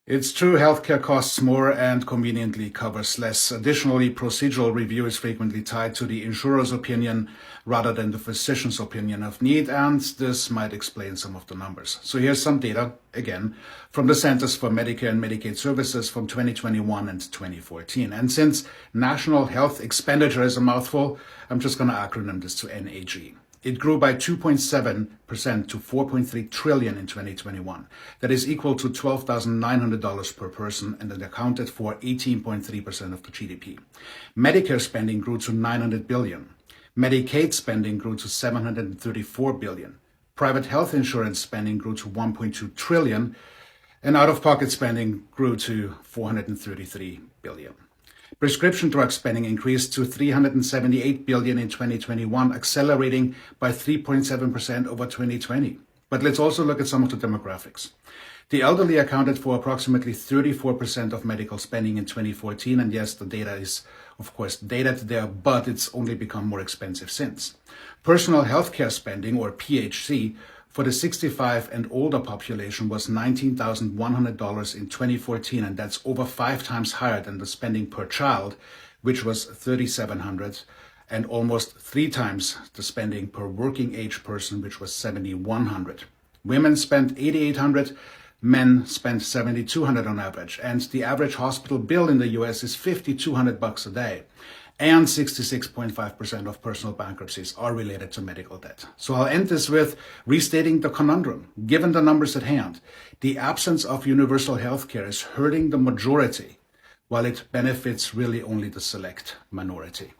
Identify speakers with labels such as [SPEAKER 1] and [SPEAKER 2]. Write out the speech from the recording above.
[SPEAKER 1] It's true healthcare costs more and conveniently covers less. Additionally, procedural review is frequently tied to the insurer's opinion rather than the physician's opinion of need, and this might explain some of the numbers. So here's some data, again, from the Centers for Medicare and Medicaid Services from 2021 and 2014. And since national health expenditure is a mouthful, I'm just going to acronym this to NAG. It grew by 2.7% to $4.3 trillion in 2021. That is equal to $12,900 per person, and it accounted for 18.3% of the GDP. Medicare spending grew to $900 billion. Medicaid spending grew to $734 billion. Private health insurance spending grew to $1.2 trillion, and out-of-pocket spending grew to $433 billion. Prescription drug spending increased to $378 billion in 2021, accelerating by 3.7% over 2020. But let's also look at some of the demographics. The elderly accounted for approximately 34% of medical spending in 2014, and yes, the data is, of course, dated there, but it's only become more expensive since. Personal healthcare spending, or PHC, for the 65 and older population was $19,100 in 2014, and that's over 5 times higher than the spending per child, which was $3,700, and almost 3 times the spending per working age person, which was $7,100. Women spent $8,800, men spent $7,200 on average, and the average hospital bill in the US is $5,200 a day. And 66.5% of personal bankruptcies are related to medical debt. So I'll end this with restating the conundrum. Given the numbers at hand, the absence of universal health care is hurting the majority, while it benefits really only the select minority.